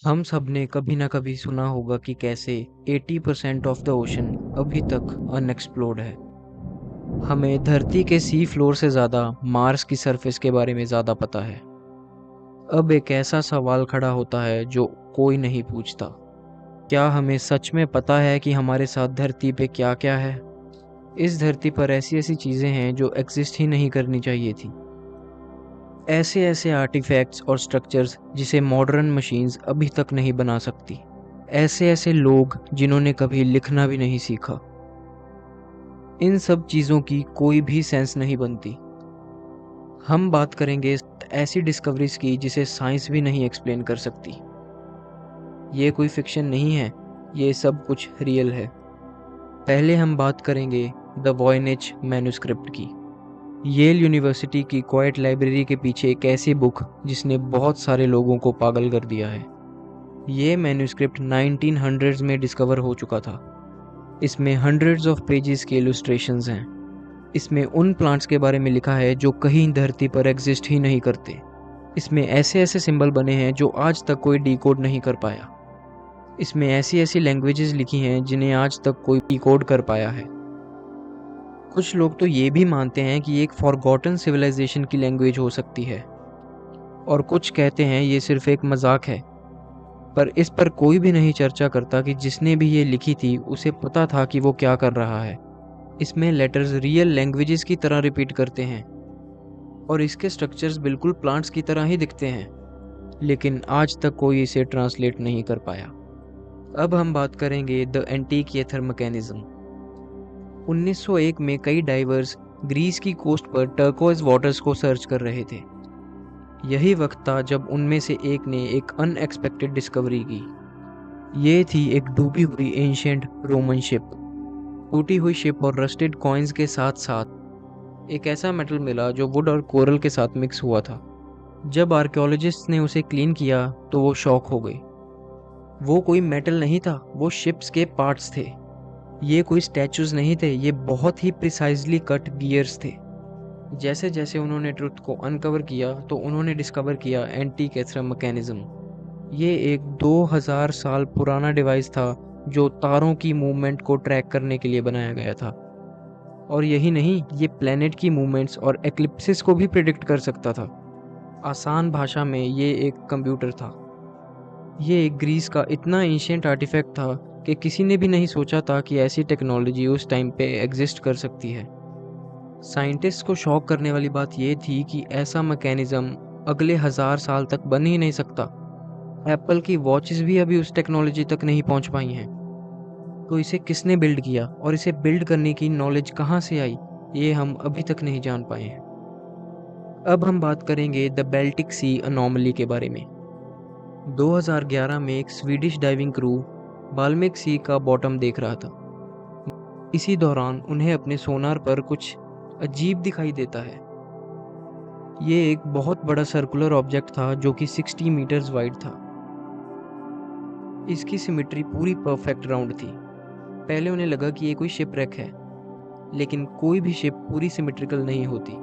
हम सब ने कभी ना कभी सुना होगा कि कैसे 80% ऑफ द ओशन अभी तक अनएक्सप्लोर्ड है। हमें धरती के सी फ्लोर से ज़्यादा मार्स की सरफेस के बारे में ज़्यादा पता है। अब एक ऐसा सवाल खड़ा होता है जो कोई नहीं पूछता। क्या हमें सच में पता है कि हमारे साथ धरती पे क्या क्या है? इस धरती पर ऐसी ऐसी चीज़ें हैं जो एग्जिस्ट ही नहीं करनी चाहिए थी। ऐसे ऐसे आर्टिफैक्ट्स और स्ट्रक्चर्स जिसे मॉडर्न मशीन्स अभी तक नहीं बना सकती। ऐसे ऐसे लोग जिन्होंने कभी लिखना भी नहीं सीखा। इन सब चीज़ों की कोई भी सेंस नहीं बनती। हम बात करेंगे ऐसी डिस्कवरीज की जिसे साइंस भी नहीं एक्सप्लेन कर सकती। ये कोई फिक्शन नहीं है, ये सब कुछ रियल है। पहले हम बात करेंगे द वॉयनेज मैन्युस्क्रिप्ट की। येल यूनिवर्सिटी की क्वाइट लाइब्रेरी के पीछे एक ऐसी बुक जिसने बहुत सारे लोगों को पागल कर दिया है। ये मैन्युस्क्रिप्ट 1900s में डिस्कवर हो चुका था। इसमें हंड्रेड्स ऑफ पेजेस के इलस्ट्रेशंस हैं। इसमें उन प्लांट्स के बारे में लिखा है जो कहीं धरती पर एग्जिस्ट ही नहीं करते। इसमें ऐसे ऐसे सिंबल बने हैं जो आज तक कोई डिकोड नहीं कर पाया। इसमें ऐसी ऐसी लैंग्वेजेस लिखी हैं जिन्हें आज तक कोई डिकोड कर पाया है। कुछ लोग तो ये भी मानते हैं कि ये एक फॉरगॉटन सिविलाइजेशन की लैंग्वेज हो सकती है, और कुछ कहते हैं ये सिर्फ एक मजाक है। पर इस पर कोई भी नहीं चर्चा करता कि जिसने भी ये लिखी थी उसे पता था कि वो क्या कर रहा है। इसमें लेटर्स रियल लैंग्वेजेस की तरह रिपीट करते हैं और इसके स्ट्रक्चर्स बिल्कुल प्लांट्स की तरह ही दिखते हैं, लेकिन आज तक कोई इसे ट्रांसलेट नहीं कर पाया। अब हम बात करेंगे द एंटीक मैकेनिज्म। 1901 में कई डाइवर्स ग्रीस की कोस्ट पर टर्कोइज वाटर्स को सर्च कर रहे थे। यही वक्त था जब उनमें से एक ने एक अनएक्सपेक्टेड डिस्कवरी की। ये थी एक डूबी हुई एंशिएंट रोमन शिप। टूटी हुई शिप और रस्टेड कॉइन्स के साथ साथ एक ऐसा मेटल मिला जो वुड और कोरल के साथ मिक्स हुआ था। जब आर्कियोलॉजिस्ट ने उसे क्लीन किया तो वो शॉक हो गए। वो कोई मेटल नहीं था, वो शिप्स के पार्ट्स थे। ये कोई स्टैचूज नहीं थे, ये बहुत ही प्रिसाइजली कट गियर्स थे। जैसे जैसे उन्होंने ट्रुथ को अनकवर किया तो उन्होंने डिस्कवर किया एंटीक मैकेनिज्म। ये एक 2000 साल पुराना डिवाइस था जो तारों की मूवमेंट को ट्रैक करने के लिए बनाया गया था। और यही नहीं, ये प्लेनेट की मूवमेंट्स और एक्लिप्सिस को भी प्रिडिक्ट कर सकता था। आसान भाषा में ये एक कंप्यूटर था। ये एक ग्रीस का इतना एंशिएंट आर्टिफैक्ट था कि किसी ने भी नहीं सोचा था कि ऐसी टेक्नोलॉजी उस टाइम पे एग्जिस्ट कर सकती है। साइंटिस्ट को शॉक करने वाली बात यह थी कि ऐसा मैकेनिज्म अगले 1000 साल तक बन ही नहीं सकता। एप्पल की वॉचेस भी अभी उस टेक्नोलॉजी तक नहीं पहुंच पाई हैं। तो इसे किसने बिल्ड किया और इसे बिल्ड करने की नॉलेज कहाँ से आई, ये हम अभी तक नहीं जान पाए हैं। अब हम बात करेंगे द बेल्टिक सी अनोमली के बारे में। 2011 में एक स्वीडिश डाइविंग क्रू बाल्मिक सी का बॉटम देख रहा था। इसी दौरान उन्हें अपने सोनार पर कुछ अजीब दिखाई देता है। ये एक बहुत बड़ा सर्कुलर ऑब्जेक्ट था जो कि 60 मीटर्स वाइड था। इसकी सिमेट्री पूरी परफेक्ट राउंड थी। पहले उन्हें लगा कि ये कोई शिपरेक है, लेकिन कोई भी शिप पूरी सिमेट्रिकल नहीं होती,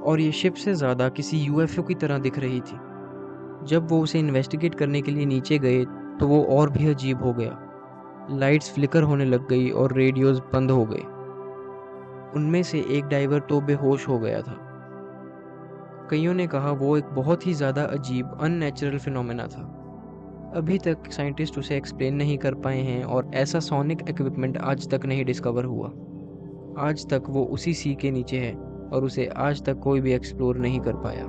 और ये शिप से ज़्यादा किसी यूएफओ की तरह दिख रही थी। जब वो उसे इन्वेस्टिगेट करने के लिए नीचे गए तो वो और भी अजीब हो गया। लाइट्स फ्लिकर होने लग गई और रेडियोस बंद हो गए। उनमें से एक डाइवर तो बेहोश हो गया था। कईयों ने कहा वो एक बहुत ही ज़्यादा अजीब अननेचुरल फिनोमेना था। अभी तक साइंटिस्ट उसे एक्सप्लेन नहीं कर पाए हैं और ऐसा सोनिक इक्विपमेंट आज तक नहीं डिस्कवर हुआ। आज तक वो उसी सी के नीचे है और उसे आज तक कोई भी एक्सप्लोर नहीं कर पाया।